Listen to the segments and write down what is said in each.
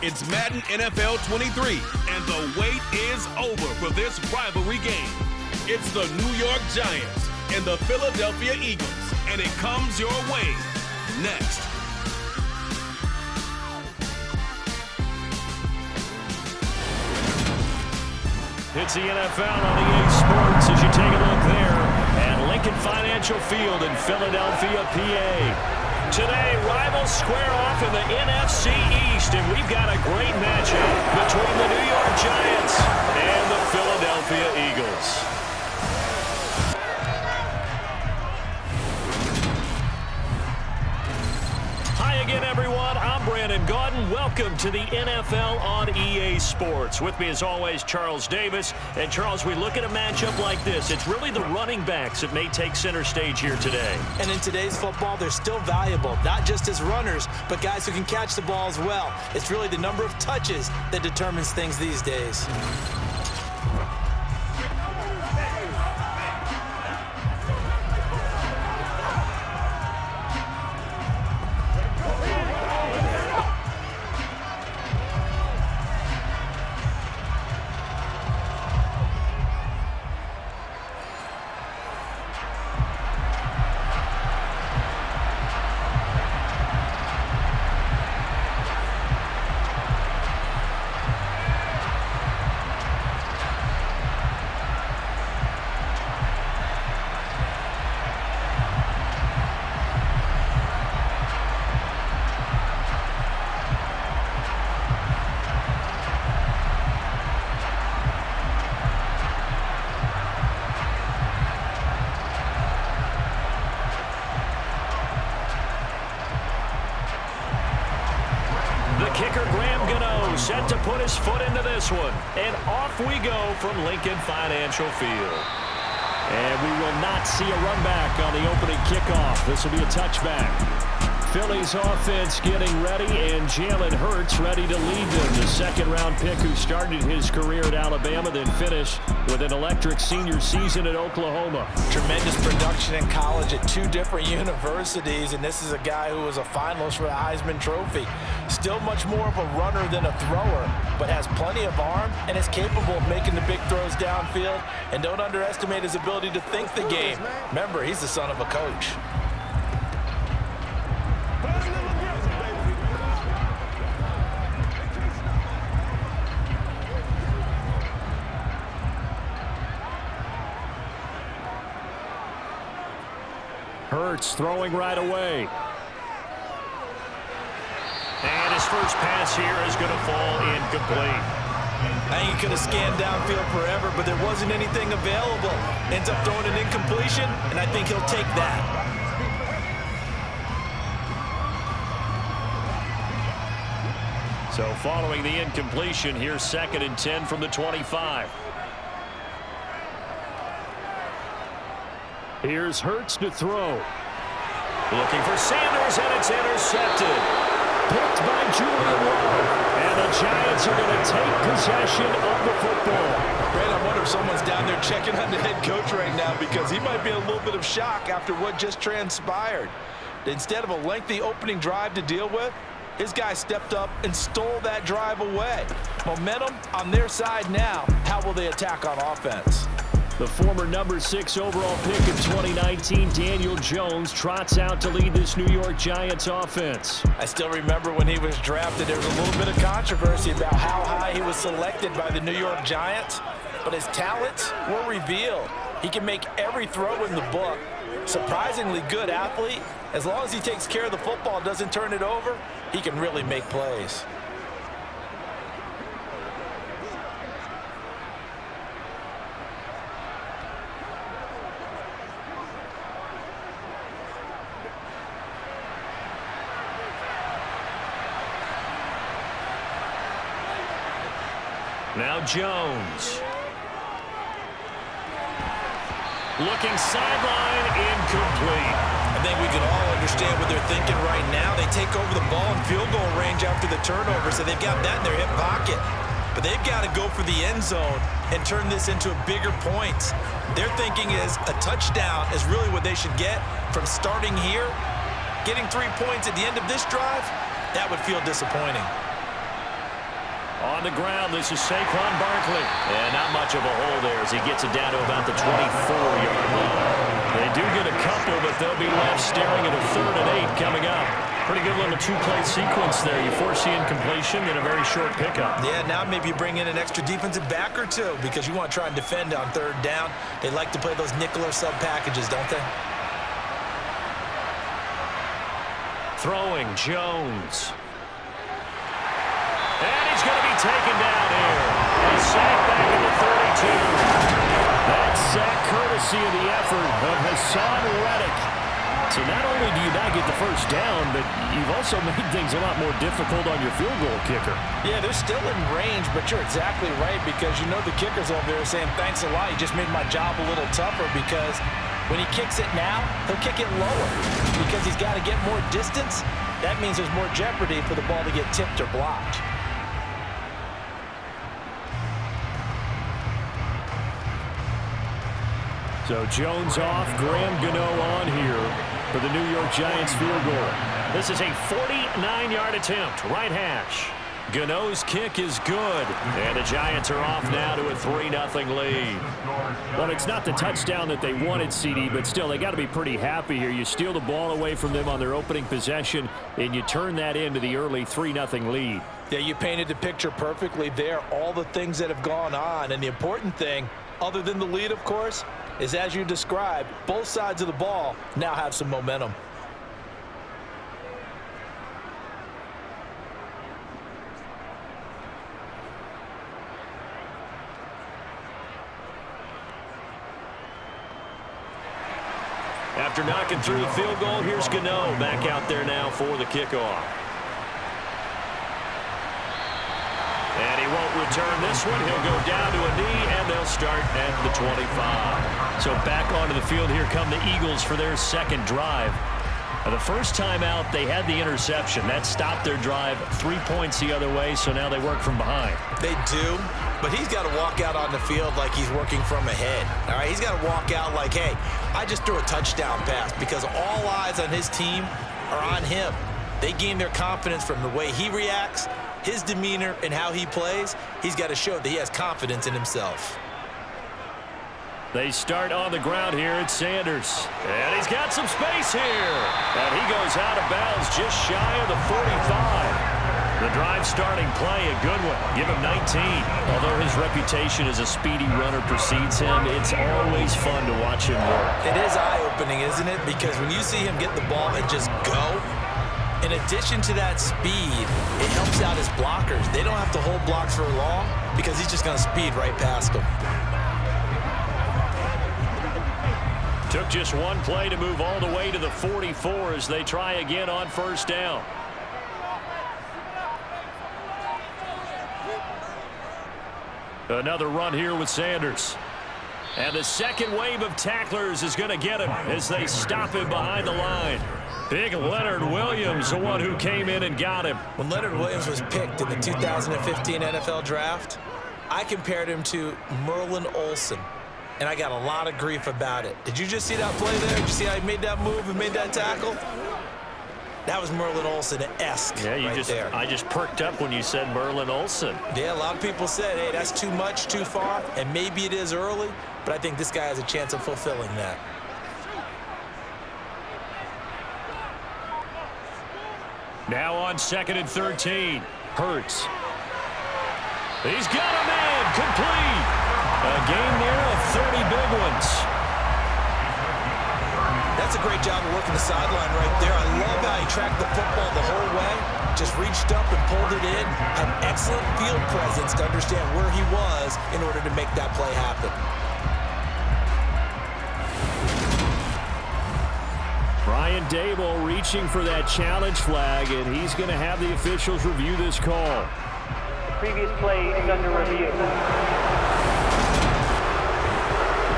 It's Madden NFL 23, and the wait is over for this rivalry game. It's the New York Giants and the Philadelphia Eagles, and it comes your way next. It's the NFL on EA Sports as you take a look there at Lincoln Financial Field in Philadelphia, PA. Today, rivals square off in the NFC East, and we've got a great matchup between the New York Giants and the Philadelphia Eagles. Hi again, everyone. I'm Brandon Gaudin. Welcome to the NFL on EA Sports. With me, as always, Charles Davis. And, Charles, we look at a matchup like this. It's really the running backs that may take center stage here today. And in today's football, they're still valuable, not just as runners, but guys who can catch the ball as well. It's really the number of touches that determines things these days. Set to put his foot into this one. And off we go from Lincoln Financial Field. And we will not see a run back on the opening kickoff. This will be a touchback. Philly's offense getting ready, and Jalen Hurts ready to lead them. The second-round pick who started his career at Alabama, then finished with an electric senior season at Oklahoma. Tremendous production in college at two different universities, and this is a guy who was a finalist for the Heisman Trophy. Still much more of a runner than a thrower, but has plenty of arm and is capable of making the big throws downfield. And don't underestimate his ability to think the game. Remember, he's the son of a coach. Hurts throwing right away. And his first pass here is going to fall incomplete. I think he could have scanned downfield forever, but there wasn't anything available. Ends up throwing an incompletion, and I think he'll take that. So following the incompletion, here's 2nd and 10 from the 25. Here's Hurts to throw. Looking for Sanders, and it's intercepted. Picked by Julian Love. And the Giants are going to take possession of the football. Brad, I wonder if someone's down there checking on the head coach right now, because he might be in a little bit of shock after what just transpired. Instead of a lengthy opening drive to deal with, his guy stepped up and stole that drive away. Momentum on their side now. How will they attack on offense? The former number 6 overall pick in 2019, Daniel Jones, trots out to lead this New York Giants offense. I still remember when he was drafted, there was a little bit of controversy about how high he was selected by the New York Giants, but his talents were revealed. He can make every throw in the book. Surprisingly good athlete. As long as he takes care of the football, doesn't turn it over, he can really make plays. Now Jones. Looking sideline, incomplete. I think we can all understand what they're thinking right now. They take over the ball in field goal range after the turnover, so they've got that in their hip pocket. But they've got to go for the end zone and turn this into a bigger points. Their thinking is a touchdown is really what they should get from starting here. Getting 3 points at the end of this drive, that would feel disappointing. On the ground, this is Saquon Barkley. And not much of a hole there as he gets it down to about the 24-yard line. They do get a couple, but they'll be left staring at a 3rd and 8 coming up. Pretty good little 2-play sequence there. You force the incompletion and a very short pickup. Yeah, now maybe you bring in an extra defensive back or two because you want to try and defend on 3rd down. They like to play those nickel or sub packages, don't they? Throwing Jones. And he's going to be taken down here. A sack back at the 32. That sack courtesy of the effort of Hassan Reddick. So not only do you not get the first down, but you've also made things a lot more difficult on your field goal kicker. Yeah, they're still in range, but you're exactly right because you know the kicker's over there saying, thanks a lot, you just made my job a little tougher because when he kicks it now, he'll kick it lower because he's got to get more distance. That means there's more jeopardy for the ball to get tipped or blocked. So Jones off, Graham Gano on here for the New York Giants field goal. This is a 49-yard attempt, right hash. Gano's kick is good, and the Giants are off now to a 3-0 lead. Well, it's not the touchdown that they wanted, CD, but still, they got to be pretty happy here. You steal the ball away from them on their opening possession, and you turn that into the early 3-0 lead. Yeah, you painted the picture perfectly there, all the things that have gone on, and the important thing, other than the lead, of course, is as you described, both sides of the ball now have some momentum. After knocking through the field goal, here's Gano back out there now for the kickoff. And he won't return this one. He'll go down to a knee, and they'll start at the 25. So back onto the field, here come the Eagles for their second drive. The first time out, they had the interception. That stopped their drive 3 points the other way, so now they work from behind. They do, but he's got to walk out on the field like he's working from ahead. All right, he's got to walk out like, hey, I just threw a touchdown pass because all eyes on his team are on him. They gain their confidence from the way he reacts, his demeanor, and how he plays. He's got to show that he has confidence in himself. They start on the ground here. It's Sanders. And he's got some space here. And he goes out of bounds just shy of the 45. The drive starting play, a good one. Give him 19. Although his reputation as a speedy runner precedes him, it's always fun to watch him work. It is eye-opening, isn't it? Because when you see him get the ball and just go, in addition to that speed, it helps out his blockers. They don't have to hold blocks for long because he's just going to speed right past them. Took just one play to move all the way to the 44 as they try again on first down. Another run here with Sanders. And the second wave of tacklers is going to get him as they stop him behind the line. Big Leonard Williams, the one who came in and got him. When Leonard Williams was picked in the 2015 NFL Draft, I compared him to Merlin Olsen. And I got a lot of grief about it. Did you just see that play there? Did you see how he made that move and made that tackle? That was Merlin Olsen-esque there. I just perked up when you said Merlin Olsen. Yeah, a lot of people said, hey, that's too much, too far, and maybe it is early, but I think this guy has a chance of fulfilling that. Now on 2nd and 13, Hurts. He's got a man, complete. A game near of 30 big ones. That's a great job of working the sideline right there. I love how he tracked the football the whole way. Just reached up and pulled it in. Had excellent field presence to understand where he was in order to make that play happen. Brian Daboll reaching for that challenge flag, and he's going to have the officials review this call. The previous play is under review.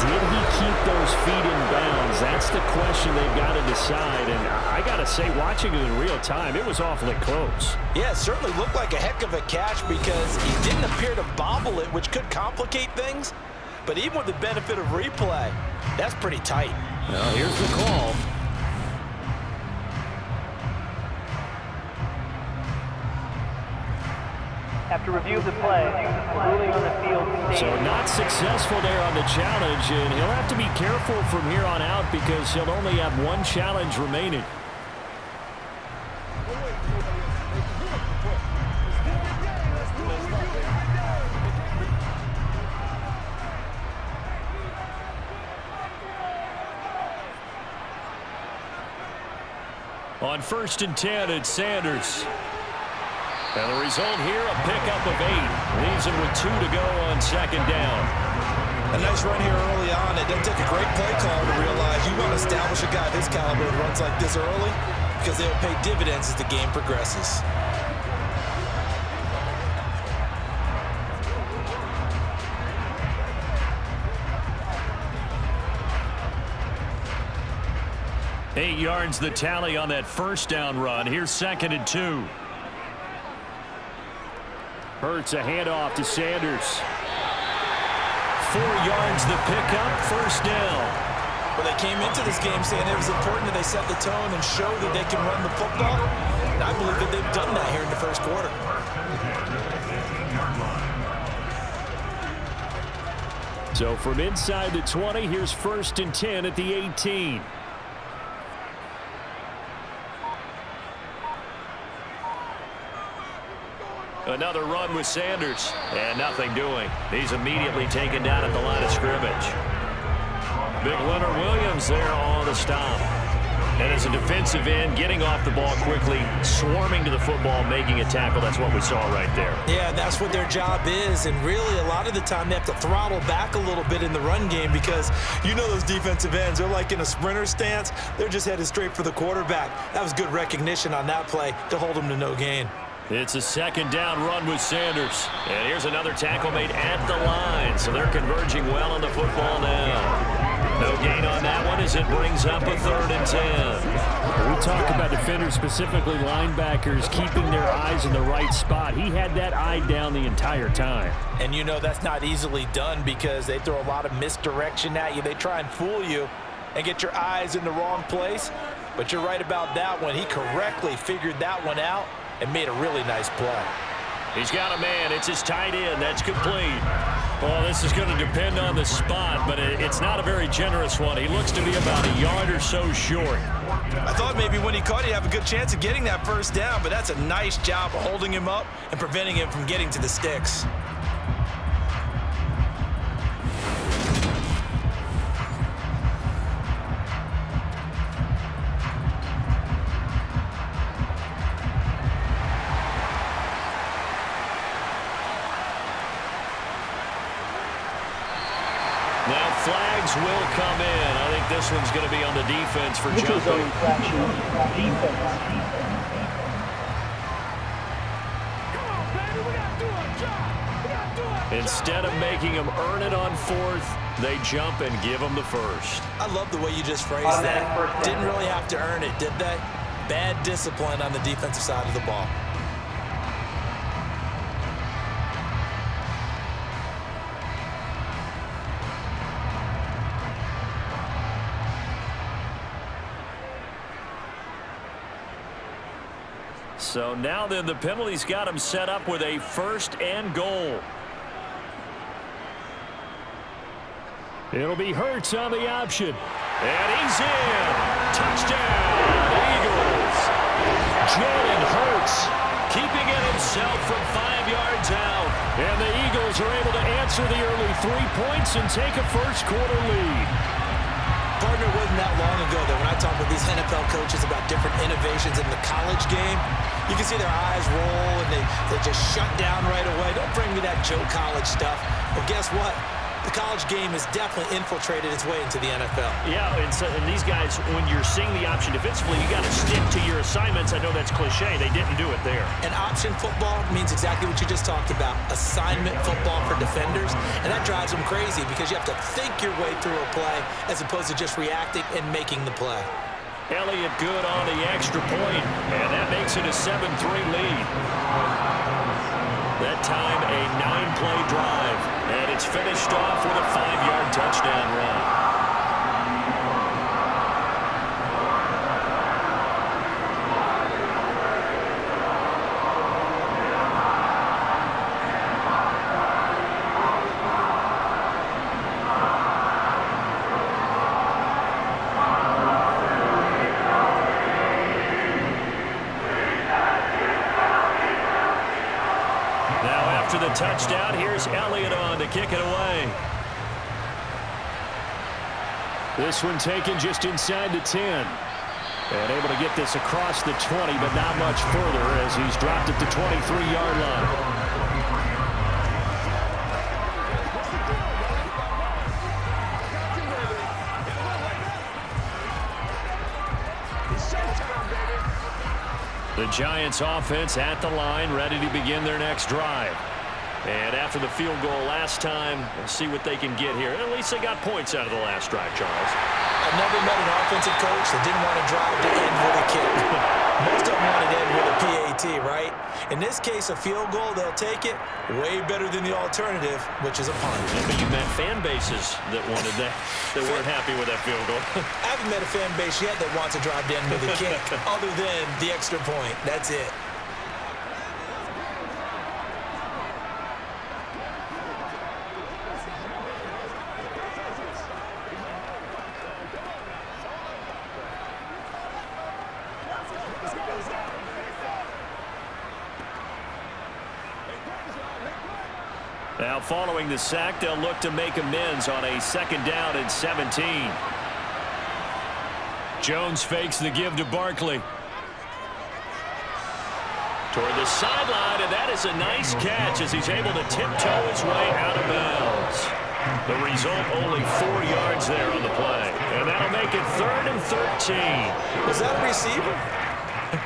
Did he keep those feet in bounds? That's the question they've got to decide. And I got to say, watching it in real time, it was awfully close. Yeah, it certainly looked like a heck of a catch because he didn't appear to bobble it, which could complicate things. But even with the benefit of replay, that's pretty tight. Well, here's the call. After review of the play, the ruling on the field states... So not successful there on the challenge, and he'll have to be careful from here on out because he'll only have one challenge remaining. On 1st and 10, it's Sanders. And the result here, a pickup of 8. Leaves him with 2 to go on 2nd down. A nice run here early on. It doesn't take a great play call to realize you want to establish a guy of his caliber who runs like this early because they'll pay dividends as the game progresses. Eight yards the tally on that 1st down run. Here's 2nd and 2. Hurts a handoff to Sanders. 4 yards the pickup, 1st down. Well, they came into this game saying it was important that they set the tone and show that they can run the football. And I believe that they've done that here in the 1st quarter. So from inside the 20, here's 1st and 10 at the 18. Another run with Sanders, and nothing doing. He's immediately taken down at the line of scrimmage. Big Leonard Williams there on the stop. And as a defensive end, getting off the ball quickly, swarming to the football, making a tackle. That's what we saw right there. Yeah, that's what their job is. And really, a lot of the time, they have to throttle back a little bit in the run game because you know those defensive ends, they're like in a sprinter stance. They're just headed straight for the quarterback. That was good recognition on that play to hold them to no gain. It's a 2nd down run with Sanders. And here's another tackle made at the line. So they're converging well on the football now. No gain on that one as it brings up a 3rd and 10. We talk about defenders, specifically linebackers, keeping their eyes in the right spot. He had that eye down the entire time. And you know that's not easily done because they throw a lot of misdirection at you. They try and fool you and get your eyes in the wrong place. But you're right about that one. He correctly figured that one out and made a really nice play. He's got a man. It's his tight end. That's complete. Well, this is going to depend on the spot, but it's not a very generous one. He looks to be about a yard or so short. I thought maybe when he caught, he'd have a good chance of getting that 1st down, but that's a nice job of holding him up and preventing him from getting to the sticks. Now flags will come in. I think this one's going to be on the defense for Neutral zone jumping. infraction. Defense. Instead of making them earn it on 4th, they jump and give them the 1st. I love the way you just phrased that. Didn't really have to earn it, did they? Bad discipline on the defensive side of the ball. So now then the penalty's got him set up with a 1st and goal. It'll be Hurts on the option. And he's in. Touchdown, Eagles. Jalen Hurts keeping it himself from 5 yards out. And the Eagles are able to answer the early 3 points and take a 1st quarter lead. Partner, it wasn't that long ago that when I talk with these NFL coaches about different innovations in the college game, you can see their eyes roll and they just shut down right away. Don't bring me that Joe College stuff. Well, guess what? The college game has definitely infiltrated its way into the NFL. Yeah, and these guys, when you're seeing the option defensively, you got to stick to your assignments. I know that's cliche. They didn't do it there. And option football means exactly what you just talked about, assignment football for defenders. And that drives them crazy because you have to think your way through a play as opposed to just reacting and making the play. Elliott good on the extra point, and that makes it a 7-3 lead. That time, a 9-play drive, and it's finished off with a 5-yard touchdown run. a touchdown. Here's Elliott on to kick it away. This one taken just inside the 10. And able to get this across the 20, but not much further as he's dropped it to 23-yard line. The Giants offense at the line, ready to begin their next drive. And after the field goal last time, we'll see what they can get here. At least they got points out of the last drive, Charles. I've never met an offensive coach that didn't want to drive to end with a kick. Most of them want to end with a PAT, right? In this case, a field goal, they'll take it. Way better than the alternative, which is a punt. Yeah, but you met fan bases that wanted that, that weren't happy with that field goal. I haven't met a fan base yet that wants to drive to end with a kick, other than the extra point. That's it. Now, following the sack, they'll look to make amends on a 2nd down and 17. Jones fakes the give to Barkley. Toward the sideline, and that is a nice catch as he's able to tiptoe his way out of bounds. The result, only 4 yards there on the play. And that'll make it 3rd and 13. Was that a receiver?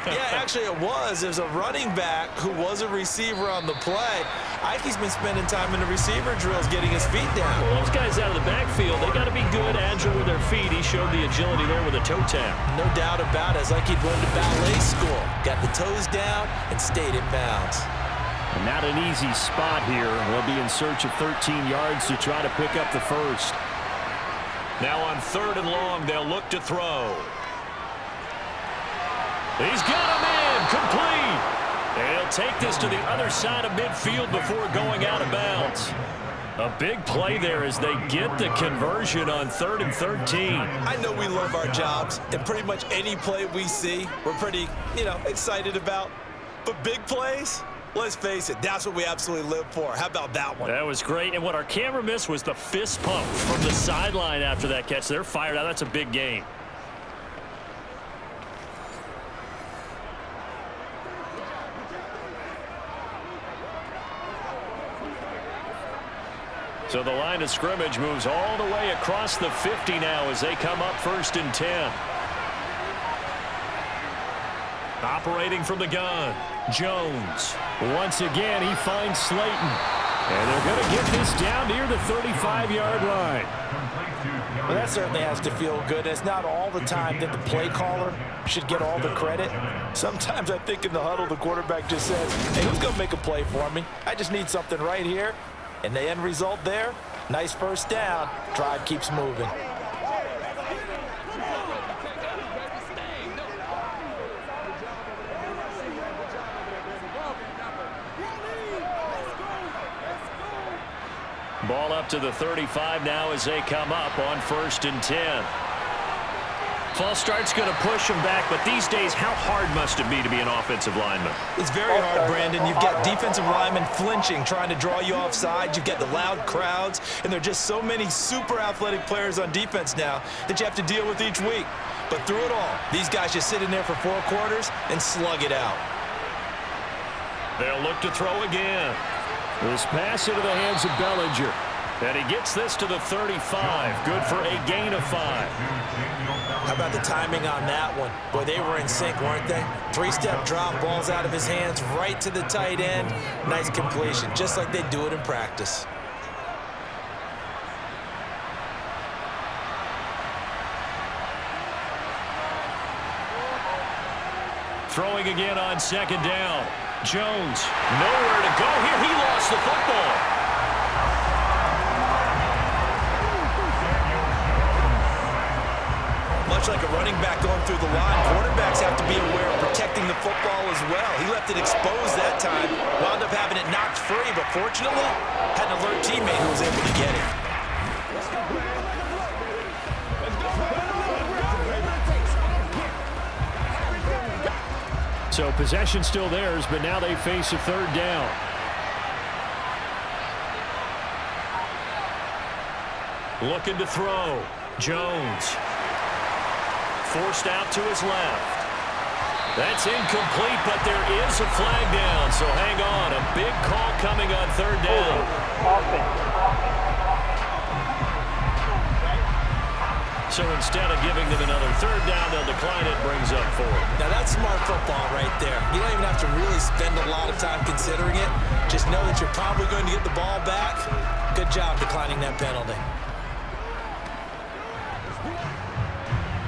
Yeah, actually it was. There's a running back who was a receiver on the play. Ikey's been spending time in the receiver drills getting his feet down. Well, those guys out of the backfield, they got to be good, agile with their feet. He showed the agility there with a toe tap. No doubt about it. It's like he'd learned to ballet school. Got the toes down and stayed in bounds. And not an easy spot here. They'll be in search of 13 yards to try to pick up the first. Now on 3rd and long, they'll look to throw. He's got him in, complete. And he'll take this to the other side of midfield before going out of bounds. A big play there as they get the conversion on 3rd and 13. I know we love our jobs, and pretty much any play we see, we're pretty, excited about. But big plays, let's face it, that's what we absolutely live for. How about that one? That was great. And what our camera missed was the fist pump from the sideline after that catch. They're fired out. That's a big game. So the line of scrimmage moves all the way across the 50 now as they come up 1st and 10. Operating from the gun, Jones. Once again, he finds Slayton. And they're going to get this down near the 35-yard line. Well, that certainly has to feel good. It's not all the time that the play caller should get all the credit. Sometimes I think in the huddle, the quarterback just says, hey, who's going to make a play for me? I just need something right here. And the end result there, nice 1st down. Drive keeps moving. Ball up to the 35 now as they come up on 1st and 10. False start's going to push them back, but these days, how hard must it be to be an offensive lineman? It's very hard, Brandon. You've got defensive linemen flinching, trying to draw you off sides. You've got the loud crowds, and there are just so many super athletic players on defense now that you have to deal with each week. But through it all, these guys just sit in there for 4 quarters and slug it out. They'll look to throw again. This pass into the hands of Bellinger. And he gets this to the 35. Good for a gain of 5. How about the timing on that one? Boy, they were in sync, weren't they? 3-step drop, balls out of his hands, right to the tight end. Nice completion, just like they do it in practice. Throwing again on 2nd down. Jones, nowhere to go here. He lost the football. Much like a running back going through the line, quarterbacks have to be aware of protecting the football as well. He left it exposed that time, wound up having it knocked free, but fortunately, had an alert teammate who was able to get it. So possession still theirs, but now they face a 3rd down. Looking to throw. Jones. Forced out to his left. That's incomplete, but there is a flag down, so hang on. A big call coming on third down. So instead of giving them another third down, they'll decline it, brings up 4. Now that's smart football right there. You don't even have to really spend a lot of time considering it. Just know that you're probably going to get the ball back. Good job declining that penalty.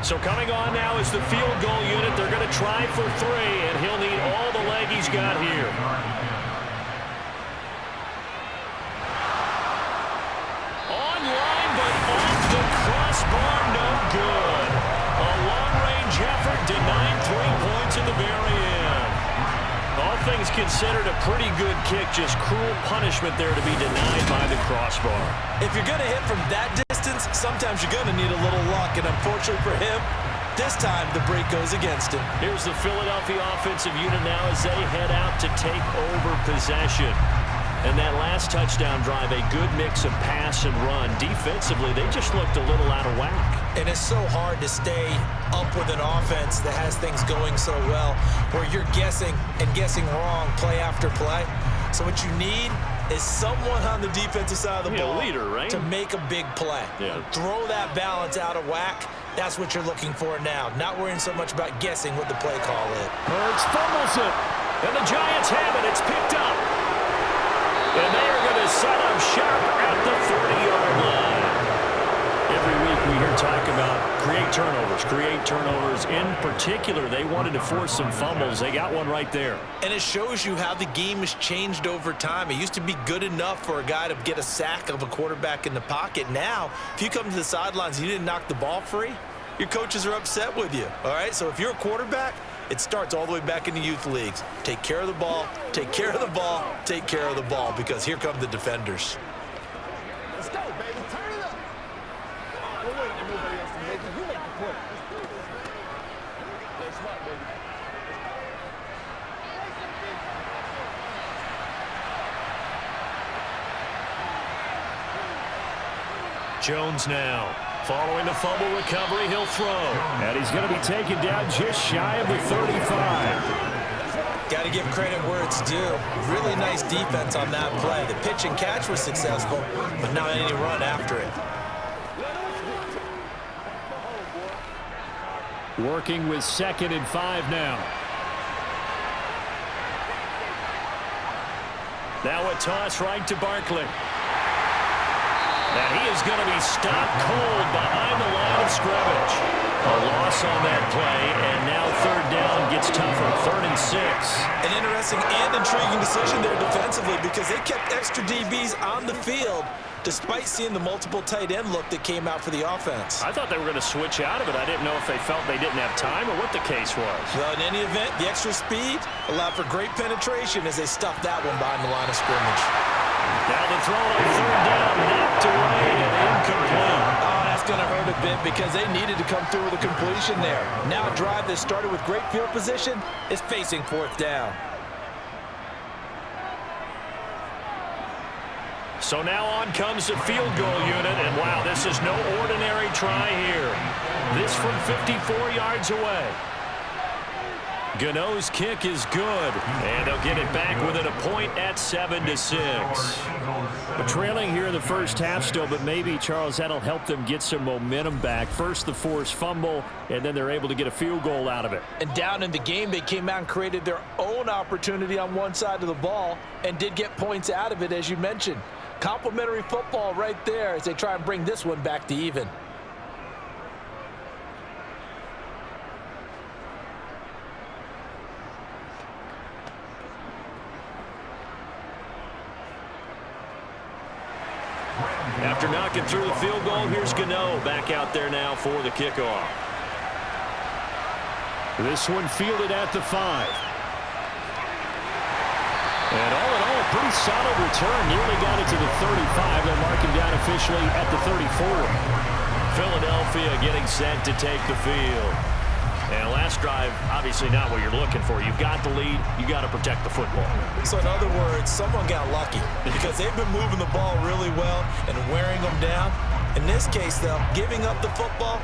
So coming on now is the field goal unit. They're going to try for 3, and he'll need all the leg he's got here. Online, but off the crossbar, no good. A long-range effort denied 3 points at the very end. All things considered, a pretty good kick, just cruel punishment there to be denied by the crossbar. If you're going to hit from that distance, sometimes you're going to need a little luck, and unfortunately for him, this time the break goes against him. Here's the Philadelphia offensive unit now as they head out to take over possession. And that last touchdown drive, a good mix of pass and run. Defensively, they just looked a little out of whack. And it's so hard to stay up with an offense that has things going so well, where you're guessing and guessing wrong play after play. So what you need is someone on the defensive side of the ball, a leader, right? To make a big play. Yeah. Throw that balance out of whack. That's what you're looking for now. Not worrying so much about guessing what the play call is. Hurts fumbles it. And the Giants have it. It's picked up. And they are going to set up shop at the 30-yard line. Every week we hear talk about create turnovers. In particular, they wanted to force some fumbles. They got one right there. And it shows you how the game has changed over time. It used to be good enough for a guy to get a sack of a quarterback in the pocket. Now, if you come to the sidelines and you didn't knock the ball free, your coaches are upset with you. All right, so if you're a quarterback, it starts all the way back in the youth leagues. Take care of the ball, take care of the ball, take care of the ball, because here come the defenders. Let's go, baby. Turn it up. We're waiting for nobody else to make it. You make the point. That's smart, baby. Jones now. Following the fumble recovery, he'll throw. And he's going to be taken down just shy of the 35. Got to give credit where it's due. Really nice defense on that play. The pitch and catch was successful, but not any run after it. Working with 2nd and 5 now. Now a toss right to Barkley. And he is going to be stopped cold behind the line of scrimmage. A loss on that play, and now third down gets tougher, 3rd and 6. An interesting and intriguing decision there defensively, because they kept extra DBs on the field despite seeing the multiple tight end look that came out for the offense. I thought they were going to switch out of it. I didn't know if they felt they didn't have time or what the case was. Well, in any event, the extra speed allowed for great penetration as they stuffed that one behind the line of scrimmage. Now the throw on third down, knocked away and incomplete. Oh, that's going to hurt a bit because they needed to come through with a completion there. Now a drive that started with great field position is facing 4th down. So now on comes the field goal unit, and wow, this is no ordinary try here. This from 54 yards away. Gano's kick is good, and they'll get it back within a point at 7-6. But trailing here in the first half still, but maybe, Charles, that'll help them get some momentum back. First the forced fumble, and then they're able to get a field goal out of it. And down in the game, they came out and created their own opportunity on one side of the ball and did get points out of it, as you mentioned. Complimentary football right there as they try and bring this one back to even. After knocking through the field goal, here's Gano back out there now for the kickoff. This one fielded at the 5. And all in all, a pretty solid return. Nearly got it to the 35. They'll mark him down officially at the 34. Philadelphia getting set to take the field. And last drive, obviously not what you're looking for. You've got the lead. You got to protect the football. So in other words, someone got lucky because they've been moving the ball really well and wearing them down. In this case, though, giving up the football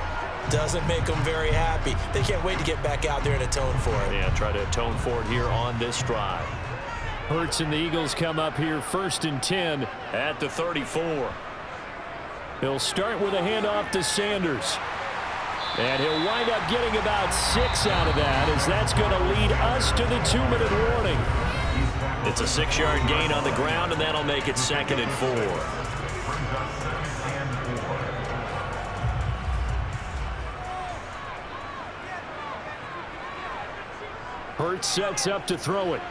doesn't make them very happy. They can't wait to get back out there and atone for it. Yeah, try to atone for it here on this drive. Hurts and the Eagles come up here 1st and 10 at the 34. He'll start with a handoff to Sanders. And he'll wind up getting about 6 out of that, as that's going to lead us to the 2-minute warning. It's a 6-yard gain on the ground, and that'll make it 2nd and 4. Hurts sets up to throw it.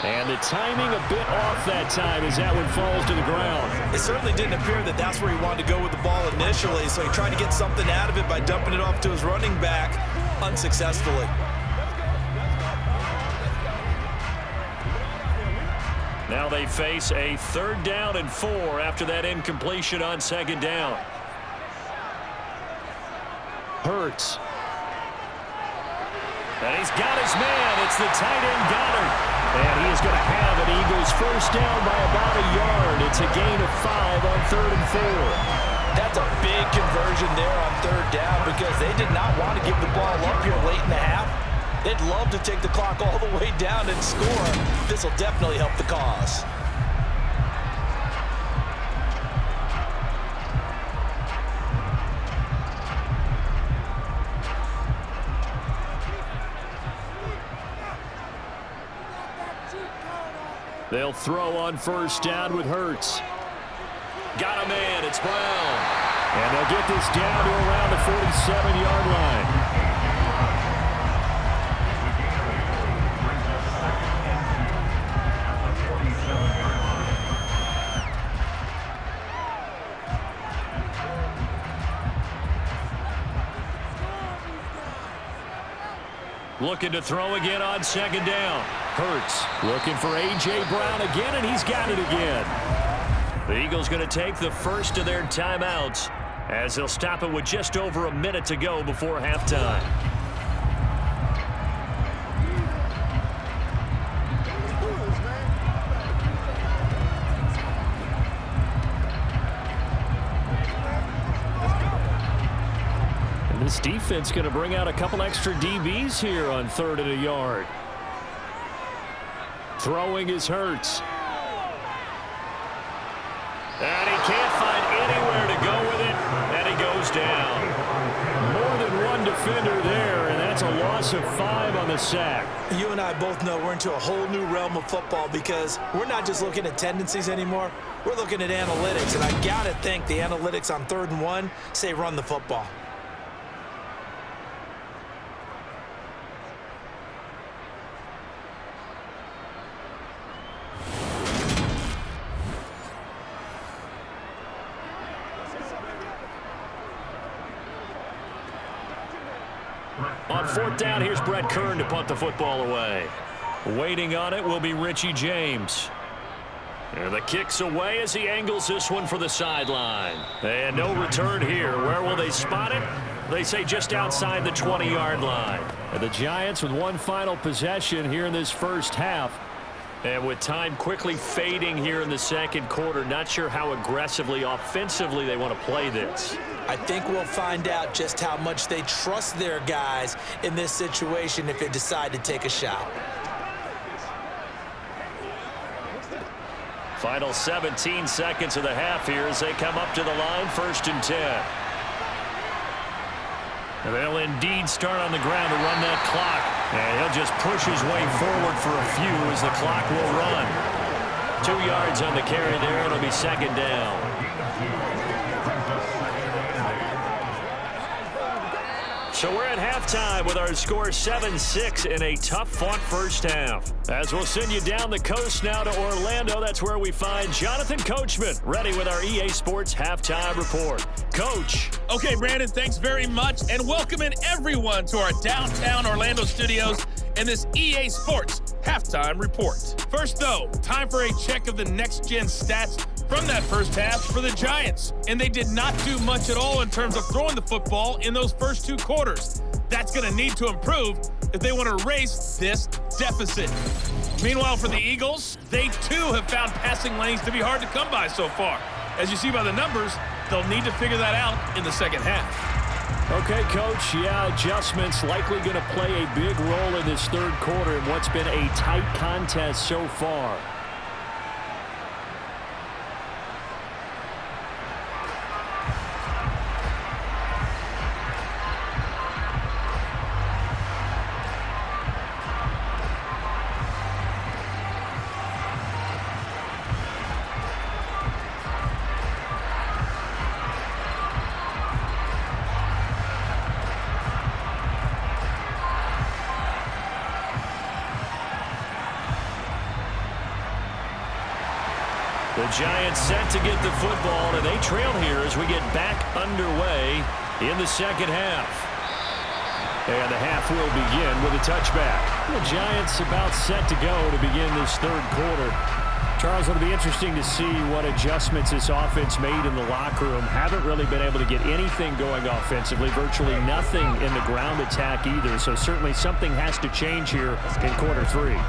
And the timing a bit off that time as that one falls to the ground. It certainly didn't appear that that's where he wanted to go with the ball initially, so he tried to get something out of it by dumping it off to his running back unsuccessfully. Now they face a 3rd down and 4 after that incompletion on 2nd down. Hurts. And he's got his man. It's the tight end Goddard. And he is going to have an Eagles 1st down by about a yard. It's a gain of 5 on 3rd and 4. That's a big conversion there on 3rd down because they did not want to give the ball up here late in the half. They'd love to take the clock all the way down and score. This will definitely help the cause. They'll throw on 1st down with Hurts. Got a man. It's Brown. And they'll get this down to around the 47-yard line. Looking to throw again on 2nd down. Hurts looking for A.J. Brown again, and he's got it again. The Eagles going to take the first of their timeouts as they'll stop it with just over a minute to go before halftime. This defense going to bring out a couple extra DBs here on 3rd and a yard. Throwing is Hurts. And he can't find anywhere to go with it, and he goes down. More than one defender there, and that's a loss of 5 on the sack. You and I both know we're into a whole new realm of football because we're not just looking at tendencies anymore. We're looking at analytics, and I got to think the analytics on 3rd and 1 say run the football. On 4th down, here's Brett Kern to punt the football away. Waiting on it will be Richie James. And the kick's away as he angles this one for the sideline. And no return here. Where will they spot it? They say just outside the 20-yard line. And the Giants with one final possession here in this first half. And with time quickly fading here in the 2nd quarter, not sure how aggressively, offensively they want to play this. I think we'll find out just how much they trust their guys in this situation if they decide to take a shot. Final 17 seconds of the half here as they come up to the line, 1st and 10. And they'll indeed start on the ground to run that clock. And he'll just push his way forward for a few as the clock will run. 2 yards on the carry there. It'll be 2nd down. So we're at halftime with our score 7-6 in a tough-fought first half. As we'll send you down the coast now to Orlando, that's where we find Jonathan Coachman, ready with our EA Sports Halftime Report. Coach. Okay, Brandon, thanks very much, and welcoming everyone to our downtown Orlando studios in this EA Sports Halftime Report. First, though, time for a check of the next-gen stats from that first half for the Giants. And they did not do much at all in terms of throwing the football in those first 2 quarters. That's going to need to improve if they want to erase this deficit. Meanwhile, for the Eagles, they too have found passing lanes to be hard to come by so far. As you see by the numbers, they'll need to figure that out in the second half. Okay, Coach, yeah, adjustments likely going to play a big role in this third quarter in what's been a tight contest so far. The Giants set to get the football, and they trail here as we get back underway in the second half. And the half will begin with a touchback. The Giants about set to go to begin this third quarter. Charles, it'll be interesting to see what adjustments this offense made in the locker room. Haven't really been able to get anything going offensively, virtually nothing in the ground attack either. So certainly something has to change here in quarter three.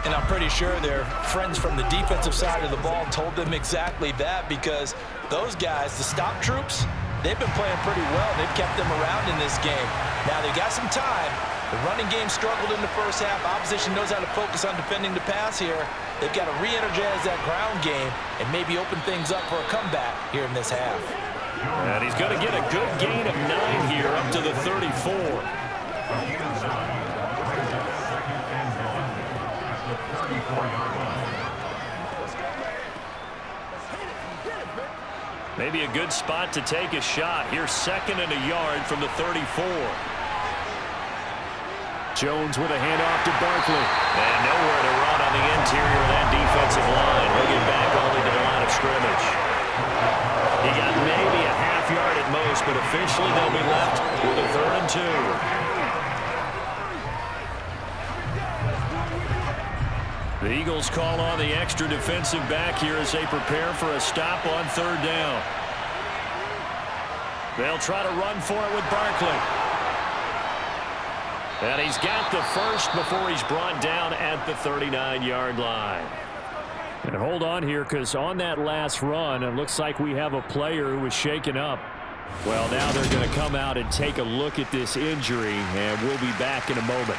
And I'm pretty sure their friends from the defensive side of the ball told them exactly that, because those guys, the stop troops, they've been playing pretty well. They've kept them around in this game. Now they've got some time. The running game struggled in the first half. Opposition knows how to focus on defending the pass here. They've got to re-energize that ground game and maybe open things up for a comeback here in this half. And he's going to get a good gain of 9 here up to the 34. Maybe a good spot to take a shot. Here's 2nd and a yard from the 34. Jones with a handoff to Barkley. And nowhere to run on the interior of that defensive line. He'll get back only to the line of scrimmage. He got maybe a half yard at most, but officially they'll be left with a 3rd and 2. The Eagles call on the extra defensive back here as they prepare for a stop on 3rd down. They'll try to run for it with Barkley. And he's got the first before he's brought down at the 39-yard line. And hold on here, because on that last run, it looks like we have a player who was shaken up. Well, now they're going to come out and take a look at this injury, and we'll be back in a moment.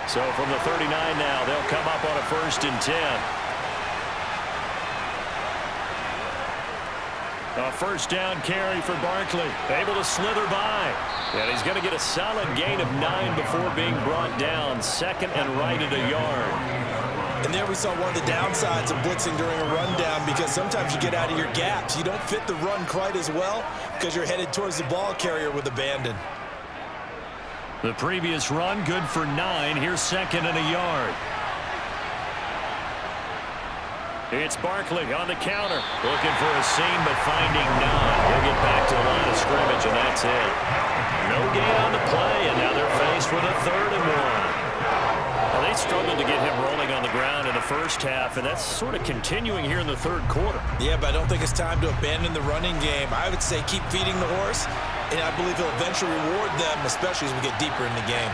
So from the 39 now, they'll come up on a 1st and 10. A 1st down carry for Barkley. Able to slither by. And he's going to get a solid gain of 9 before being brought down. 2nd and right at a yard. And there we saw one of the downsides of blitzing during a rundown, because sometimes you get out of your gaps. You don't fit the run quite as well because you're headed towards the ball carrier with abandon. The previous run good for 9. Here's 2nd and a yard. It's Barkley on the counter. Looking for a seam, but finding none. He'll get back to the line of scrimmage, and that's it. No gain on the play, and now they're faced with a 3rd and 1. Well, they struggled to get him rolling on the ground in the first half, and that's sort of continuing here in the third quarter. Yeah, but I don't think it's time to abandon the running game. I would say keep feeding the horse, and I believe he'll eventually reward them, especially as we get deeper in the game.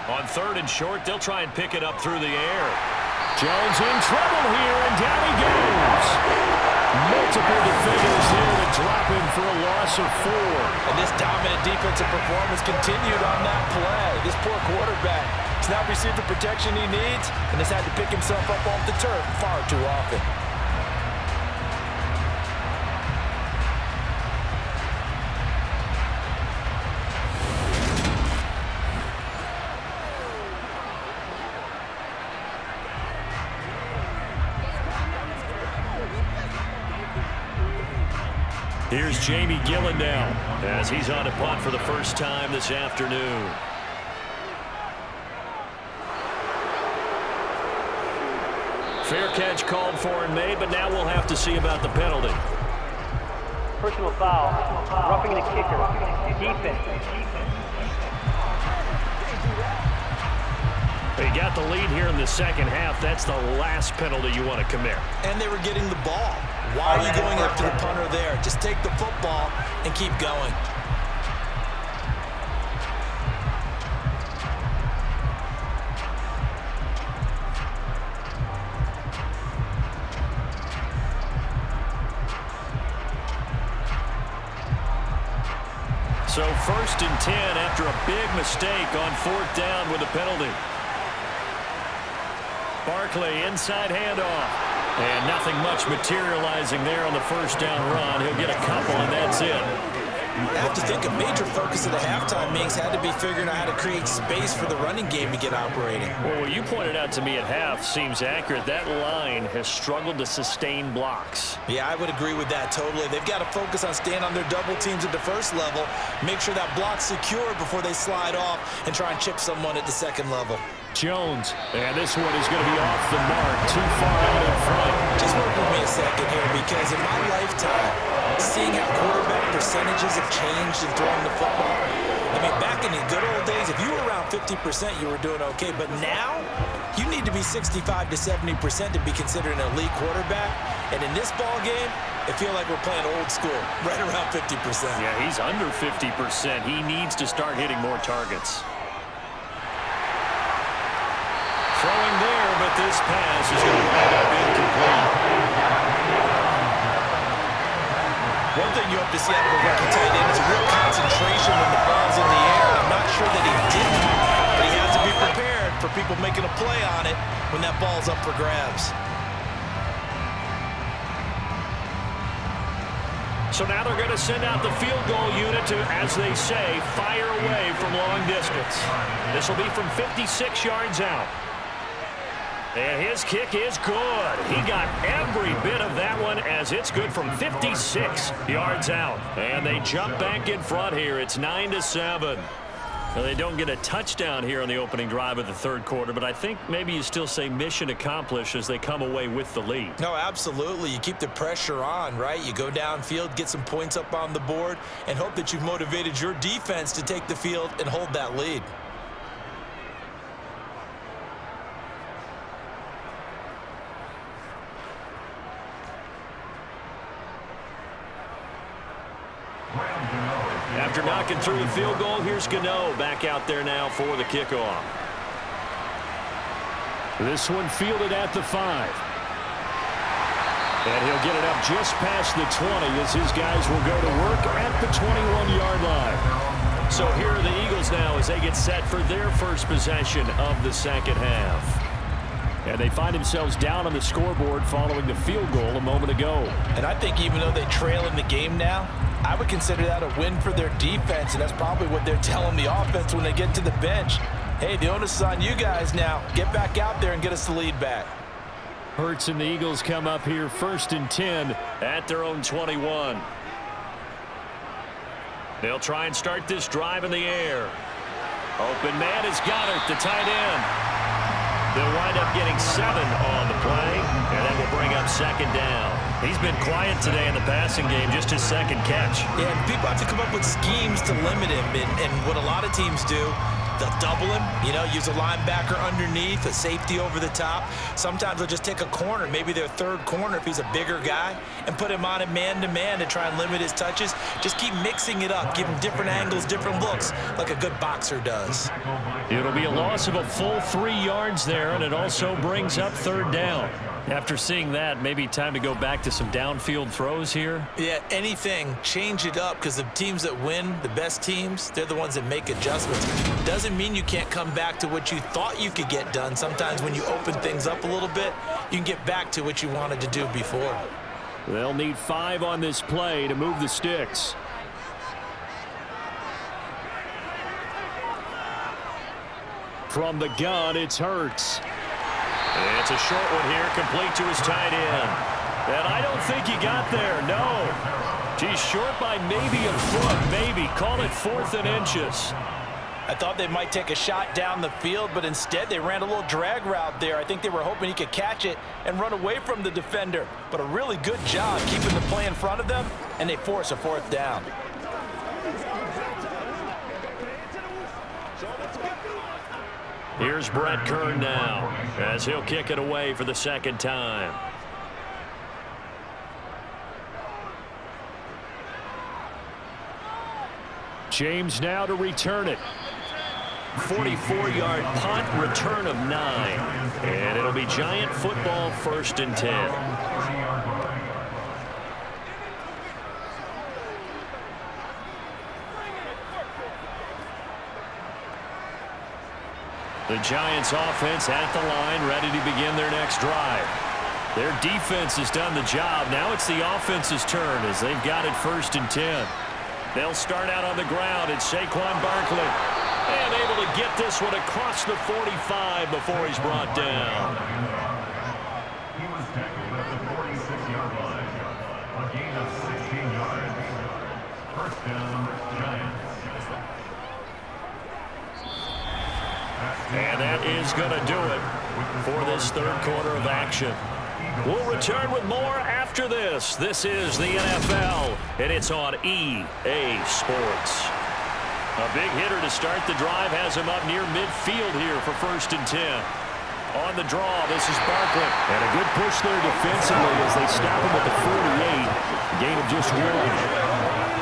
On 3rd and short, they'll try and pick it up through the air. Jones in trouble here, and down he goes. Multiple defenders there to drop him for a loss of 4. And this dominant defensive performance continued on that play. This poor quarterback has not received the protection he needs and has had to pick himself up off the turf far too often. Here's Jamie Gillen now as he's on a punt for the first time this afternoon. Fair catch called for and made, but now we'll have to see about the penalty. Personal foul, roughing the kicker, defense. They got the lead here in the second half. That's the last penalty you want to commit. And they were getting the ball. Why are you going after the punter there? Just take the football and keep going. So 1st and 10 after a big mistake on 4th down with a penalty. Barkley inside handoff. And nothing much materializing there on the 1st down run. He'll get a couple, and that's it. I have to think a major focus of the halftime meetings had to be figuring out how to create space for the running game to get operating. Well, what you pointed out to me at half seems accurate. That line has struggled to sustain blocks. Yeah, I would agree with that totally. They've got to focus on staying on their double teams at the first level, make sure that block's secure before they slide off and try and chip someone at the second level. Jones, and this one is going to be off the mark, too far out in front. Just work with me a second here, because in my lifetime, seeing how quarterback percentages have changed in throwing the football, I mean, back in the good old days, if you were around 50%, you were doing okay. But now, you need to be 65 to 70% to be considered an elite quarterback. And in this ball game, it feels like we're playing old school, right around 50%. Yeah, he's under 50%. He needs to start hitting more targets. Throwing there, but this pass is going to wind up incomplete. One thing you hope to see out of a rookie tight end is a real concentration when the ball's in the air. I'm not sure that he did, but he has to be prepared for people making a play on it when that ball's up for grabs. So now they're going to send out the field goal unit to, as they say, fire away from long distance. This will be from 56 yards out. And his kick is good. He got every bit of that one as it's good from 56 yards out. And they jump back in front here. It's 9-7. Now, they don't get a touchdown here on the opening drive of the third quarter, but I think maybe you still say mission accomplished as they come away with the lead. No, absolutely. You keep the pressure on, right? You go downfield, get some points up on the board, and hope that you've motivated your defense to take the field and hold that lead. After knocking through the field goal, here's Gano back out there now for the kickoff. This one fielded at the 5. And he'll get it up just past the 20 as his guys will go to work at the 21-yard line. So here are the Eagles now as they get set for their first possession of the second half. And they find themselves down on the scoreboard following the field goal a moment ago. And I think even though they trail in the game now, I would consider that a win for their defense, and that's probably what they're telling the offense when they get to the bench. Hey, the onus is on you guys now. Get back out there and get us the lead back. Hurts and the Eagles come up here 1st and 10 at their own 21. They'll try and start this drive in the air. Open man is Goddard, the tight end. They'll wind up getting 7 on the play, and that will bring up 2nd down. He's been quiet today in the passing game, just his 2nd catch. Yeah, and people have to come up with schemes to limit him, and what a lot of teams do, they'll double him, use a linebacker underneath, a safety over the top. Sometimes they'll just take a corner, maybe their 3rd corner if he's a bigger guy, and put him on a man-to-man to try and limit his touches. Just keep mixing it up, give him different angles, different looks, like a good boxer does. It'll be a loss of a full 3 yards there, and it also brings up 3rd down. After seeing that, maybe time to go back to some downfield throws here. Yeah, anything. Change it up, because the teams that win, the best teams, they're the ones that make adjustments. Doesn't mean you can't come back to what you thought you could get done. Sometimes when you open things up a little bit, you can get back to what you wanted to do before. They'll need 5 on this play to move the sticks. From the gun, it's Hurts. It's a short one here, complete to his tight end. And I don't think he got there, no. He's short by maybe a foot, maybe. Call it 4th and inches. I thought they might take a shot down the field, but instead they ran a little drag route there. I think they were hoping he could catch it and run away from the defender. But a really good job keeping the play in front of them, and they force a 4th down. Here's Brett Kern now as he'll kick it away for the second time. James now to return it. 44-yard punt, return of 9. And it'll be Giant football, 1st and 10. The Giants offense at the line, ready to begin their next drive. Their defense has done the job. Now it's the offense's turn as they've got it 1st and 10. They'll start out on the ground. It's Saquon Barkley. And able to get this one across the 45 before he's brought down. He was tackled at the 46-yard line. A gain of 16 yards. 1st down, Giants. And that is going to do it for this 3rd quarter of action. We'll return with more after this. This is the NFL, and it's on EA Sports. A big hitter to start the drive has him up near midfield here for 1st and 10. On the draw, this is Barkley. And a good push there defensively as they stop him at the 48. Gain of just 1.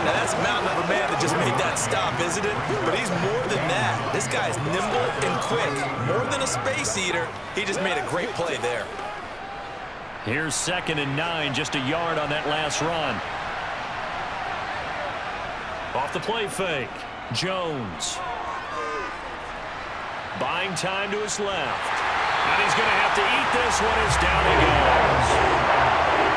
Now that's a mountain of a man that just made that stop, isn't it? But he's more than that. This guy's nimble and quick. More than a space eater, he just made a great play there. Here's 2nd and 9, just a yard on that last run. Off the play fake, Jones. Buying time to his left. And he's going to have to eat this one as down he goes.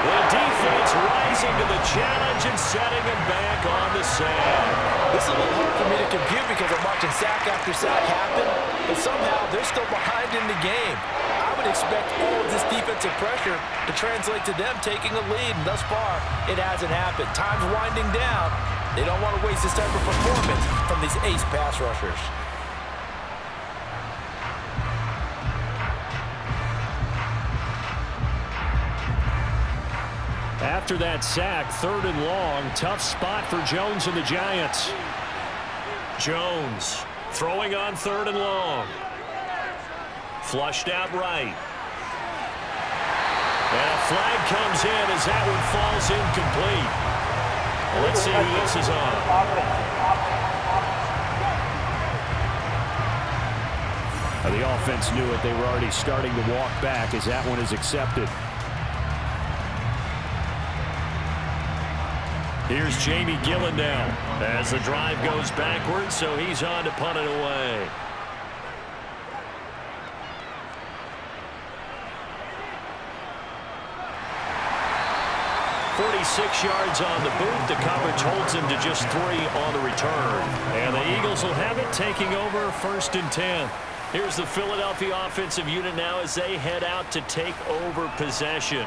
The defense rising to the challenge and setting him back on the sack. This is a little hard for me to compute because I'm watching sack after sack happen, but somehow they're still behind in the game. I would expect all of this defensive pressure to translate to them taking a lead, and thus far, it hasn't happened. Time's winding down. They don't want to waste this type of performance from these ace pass rushers. After that sack, 3rd and long, tough spot for Jones and the Giants. Jones throwing on 3rd and long. Flushed out right. And a flag comes in as that one falls incomplete. Let's see who this is on. The offense knew it. They were already starting to walk back as that one is accepted. Here's Jamie Gillen now as the drive goes backwards, so he's on to punt it away. "46 yards on the boot. The coverage holds him to just 3 on the return. And the Eagles will have it, taking over 1st and 10. Here's the Philadelphia offensive unit now as they head out to take over possession.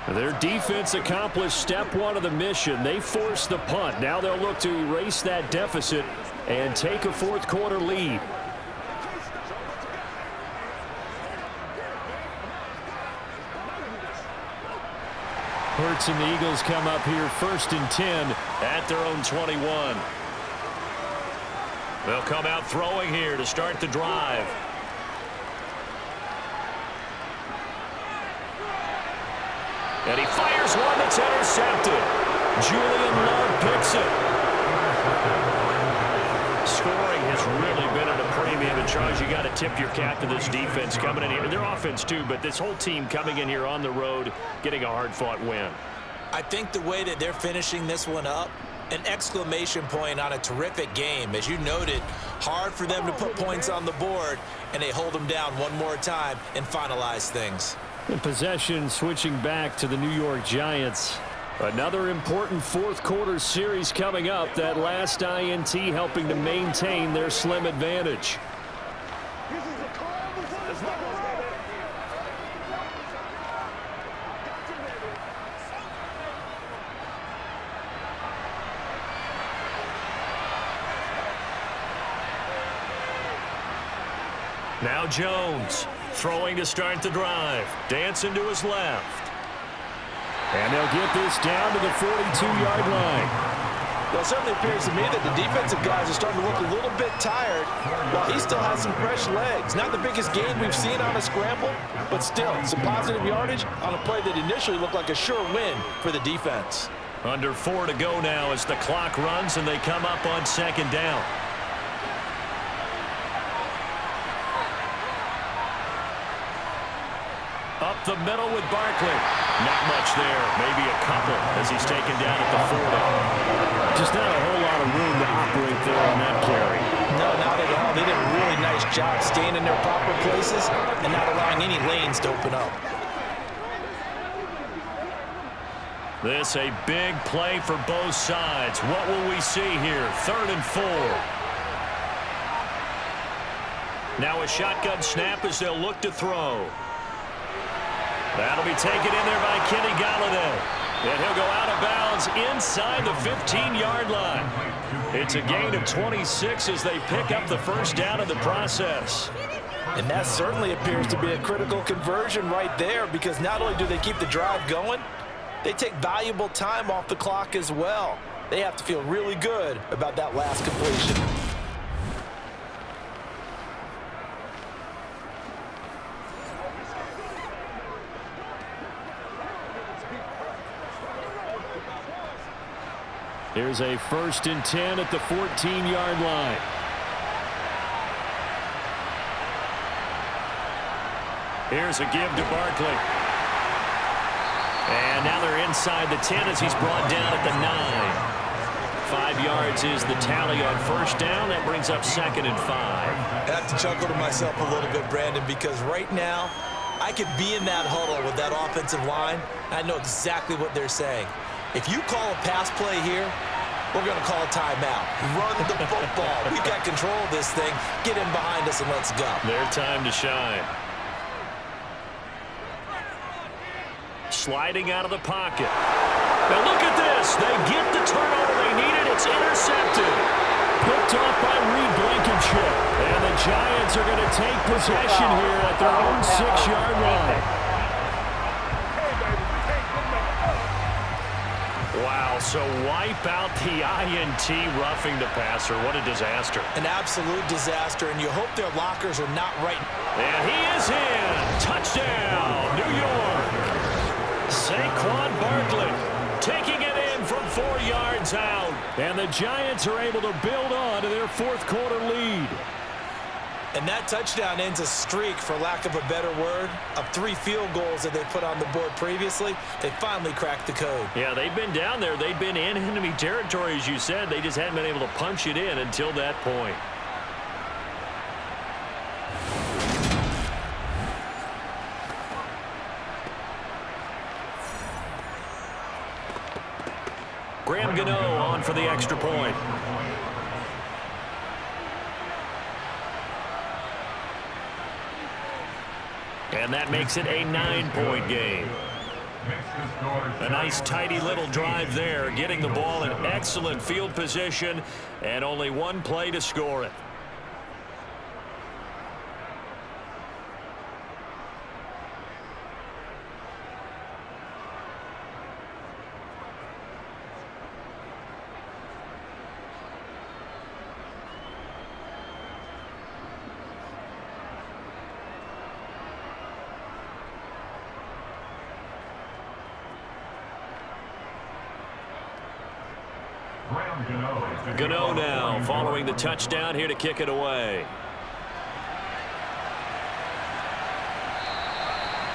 Their defense accomplished step 1 of the mission. They forced the punt. Now they'll look to erase that deficit and take a 4th quarter lead. Hurts and the Eagles come up here 1st and 10 at their own 21. They'll come out throwing here to start the drive. And he fires one that's intercepted. Julian Love picks it. Scoring has really been at a premium. And Charles, you got to tip your cap to this defense coming in here. Their offense too, but this whole team coming in here on the road, getting a hard-fought win. I think the way that they're finishing this one up, an exclamation point on a terrific game. As you noted, hard for them to put points on the board, and they hold them down one more time and finalize things. The possession switching back to the New York Giants. Another important 4th quarter series coming up. That last INT helping to maintain their slim advantage. Now Jones throwing to start the drive. Dancing to his left. And they'll get this down to the 42-yard line. Well, it certainly appears to me that the defensive guys are starting to look a little bit tired while he still has some fresh legs. Not the biggest gain we've seen on a scramble, but still some positive yardage on a play that initially looked like a sure win for the defense. Under 4 to go now as the clock runs and they come up on second down. Up the middle with Barkley. Not much there. Maybe a couple as he's taken down at the 40. Just not a whole lot of room to operate there on that carry. No, not at all. They did a really nice job staying in their proper places and not allowing any lanes to open up. This a big play for both sides. What will we see here? 3rd and 4. Now a shotgun snap as they'll look to throw. That'll be taken in there by Kenny Galladay. And he'll go out of bounds inside the 15-yard line. It's a gain of 26 as they pick up the first down in the process. And that certainly appears to be a critical conversion right there, because not only do they keep the drive going, they take valuable time off the clock as well. They have to feel really good about that last completion. Here's a 1st and 10 at the 14-yard line. Here's a give to Barkley. And now they're inside the 10 as he's brought down at the 9. 5 yards is the tally on first down. That brings up 2nd and 5. I have to chuckle to myself a little bit, Brandon, because right now I could be in that huddle with that offensive line. I know exactly what they're saying. If you call a pass play here, we're going to call a timeout. Run the football. We've got control of this thing. Get in behind us and let's go. Their time to shine. Sliding out of the pocket. Now look at this. They get the turnover they needed. It's intercepted. Picked off by Reed Blankenship. And the Giants are going to take possession here at their own 6-yard line. Wow, so wipe out the INT roughing the passer. What a disaster. An absolute disaster, and you hope their lockers are not right. And he is in. Touchdown, New York. Saquon Barkley taking it in from 4 yards out. And the Giants are able to build on to their 4th quarter lead. And that touchdown ends a streak, for lack of a better word, of 3 field goals that they put on the board previously. They finally cracked the code. Yeah, they've been down there. They've been in enemy territory, as you said. They just hadn't been able to punch it in until that point. Graham Gano on for the extra point. And that makes it a 9-point game. A nice, tidy little drive there, getting the ball in excellent field position, and only 1 play to score it. Gano now following the touchdown here to kick it away.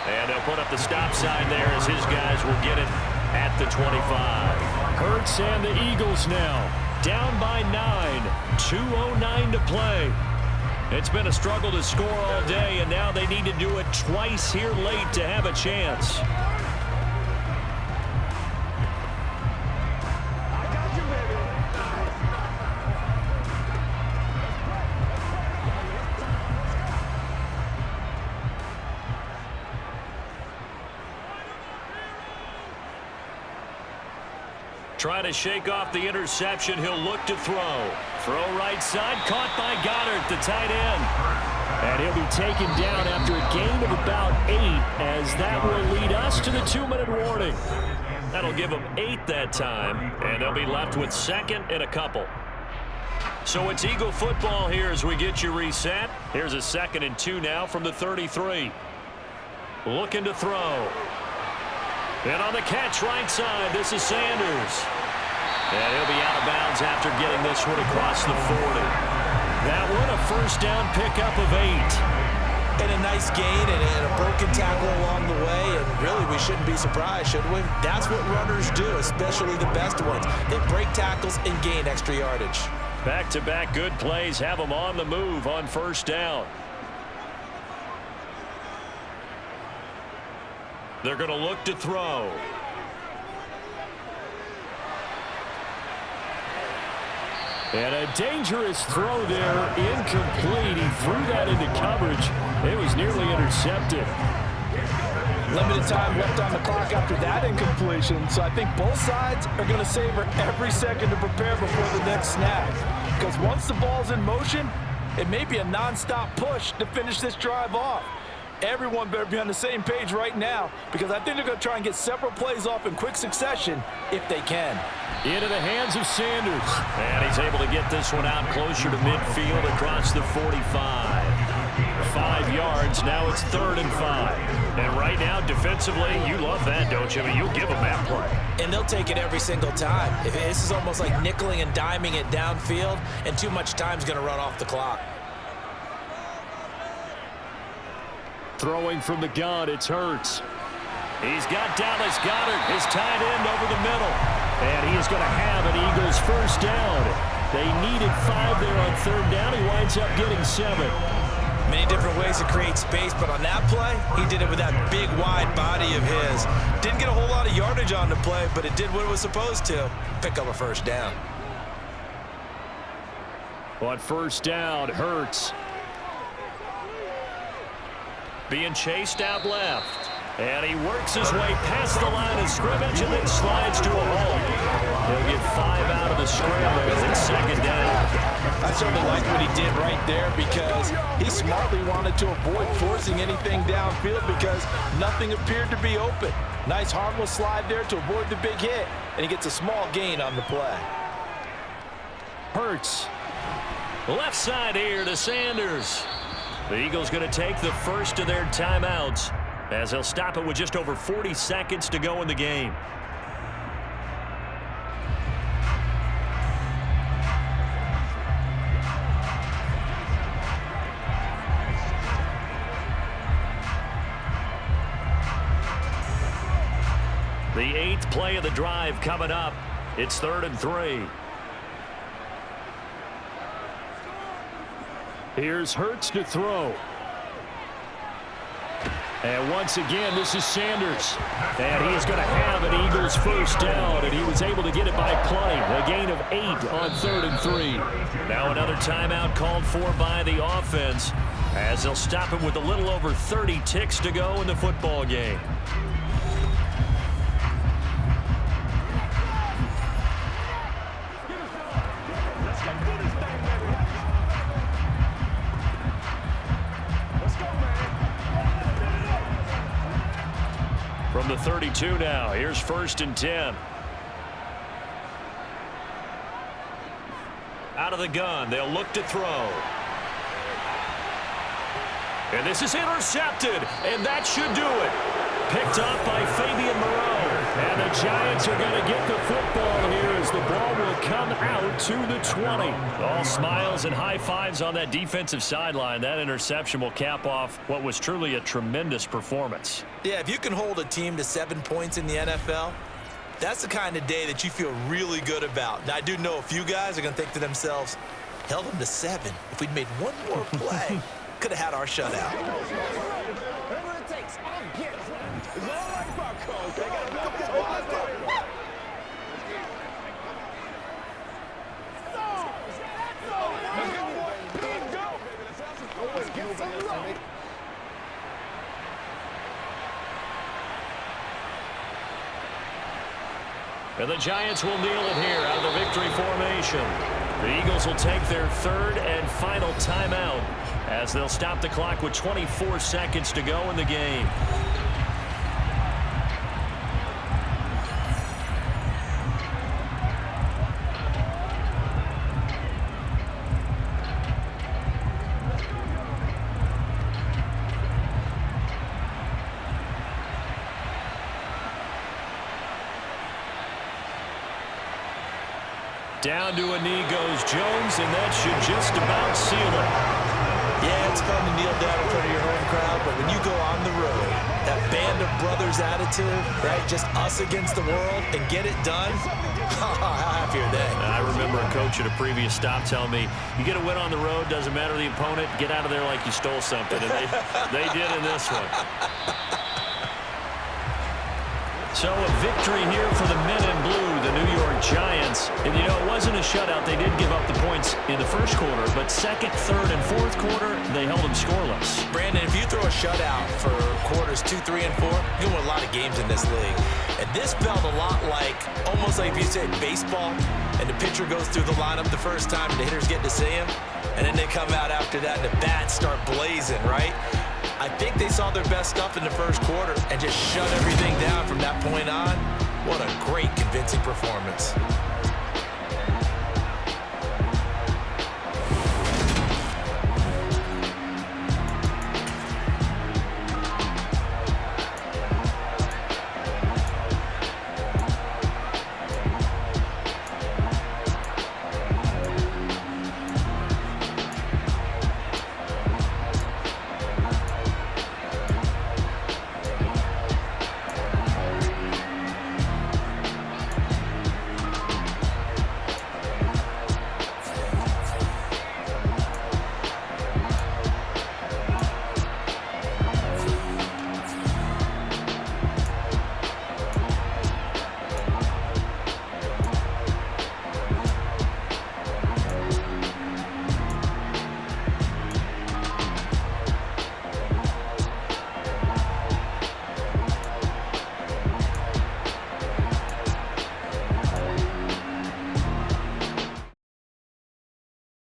And they'll put up the stop sign there as his guys will get it at the 25. Hurts and the Eagles now down by 9. 2:09 to play. It's been a struggle to score all day, and now they need to do it twice here late to have a chance. Trying to shake off the interception. He'll look to throw. Throw right side. Caught by Goddard, the tight end. And And he'll be taken down after a gain of about 8, as that will lead us to the 2-minute warning. That'll give them 8 that time, and they'll be left with 2nd and a couple. So it's Eagle football here as we get you reset. Here's a 2nd and 2 now from the 33. Looking to throw. And on the catch right side, this is Sanders. And he'll be out of bounds after getting this one across the 40. That one a first down pickup of 8. And a nice gain and a broken tackle along the way. And really, we shouldn't be surprised, should we? That's what runners do, especially the best ones. They break tackles and gain extra yardage. Back-to-back good plays have them on the move on first down. They're going to look to throw. And a dangerous throw there, incomplete. He threw that into coverage. It was nearly intercepted. Limited time left on the clock after that incompletion, so I think both sides are going to savor every second to prepare before the next snap. Because once the ball's in motion, it may be a non-stop push to finish this drive off. Everyone better be on the same page right now, because I think they're going to try and get several plays off in quick succession if they can. Into the hands of Sanders. And he's able to get this one out closer to midfield across the 45. 5 yards. Now it's 3rd and 5. And right now, defensively, you love that, don't you? I mean, you'll give them that play. And they'll take it every single time. This is almost like nickeling and diming it downfield, and too much time's going to run off the clock. Throwing from the gun, it's Hurts. He's got Dallas Goedert, his tight end, over the middle. And he is going to have an Eagles first down. They needed 5 there on 3rd down. He winds up getting 7. Many different ways to create space, but on that play, he did it with that big, wide body of his. Didn't get a whole lot of yardage on the play, but it did what it was supposed to. Pick up a first down. On first down, Hurts. Being chased out left. And he works his way past the line of scrimmage and then slides to a hole. He'll get 5 out of the scramble as it's 2nd down. I certainly like what he did right there, because he smartly wanted to avoid forcing anything downfield because nothing appeared to be open. Nice harmless slide there to avoid the big hit, and he gets a small gain on the play. Hurts. Left side here to Sanders. The Eagles going to take the first of their timeouts, as they'll stop it with just over 40 seconds to go in the game. The 8th play of the drive coming up. It's 3rd and 3. Here's Hurts to throw. And once again, this is Sanders. And he is going to have an Eagles first down, and he was able to get it by plenty. A gain of 8 on 3rd and 3. Now another timeout called for by the offense, as they'll stop it with a little over 30 ticks to go in the football game. From the 32 now, here's 1st and 10. Out of the gun, they'll look to throw. And this is intercepted, and that should do it. Picked up by Fabian Moreau. And the Giants are going to get the football here as the ball will come out to the 20. All smiles and high fives on that defensive sideline. That interception will cap off what was truly a tremendous performance. Yeah, if you can hold a team to 7 points in the NFL, that's the kind of day that you feel really good about. Now, I do know a few guys are going to think to themselves, held them to 7. If we'd made one more play, could have had our shutout. Whatever it takes, I'll get it. It's all right, Bucko. They got to go. And the Giants will kneel it here out of the victory formation. The Eagles will take their 3rd and final timeout as they'll stop the clock with 24 seconds to go in the game. Down to a knee goes Jones, and that should just about seal it. Yeah, it's fun to kneel down in front of your home crowd, but when you go on the road, that band of brothers attitude, right, just us against the world, and get it done, how happy are they? I remember a coach at a previous stop telling me, you get a win on the road, doesn't matter the opponent, get out of there like you stole something, and they did in this one. So a victory here for the men in blue, the New York Giants. And, you know, it wasn't a shutout. They did give up the points in the first quarter, but second, third, and fourth quarter, they held them scoreless. Brandon, if you throw a shutout for quarters 2, 3, and 4, you win a lot of games in this league. And this felt a lot like, almost like if you said baseball, and the pitcher goes through the lineup the first time, and the hitters get to see him, and then they come out after that, and the bats start blazing, right? I think they saw their best stuff in the first quarter and just shut everything down from that point on. What a great, convincing performance.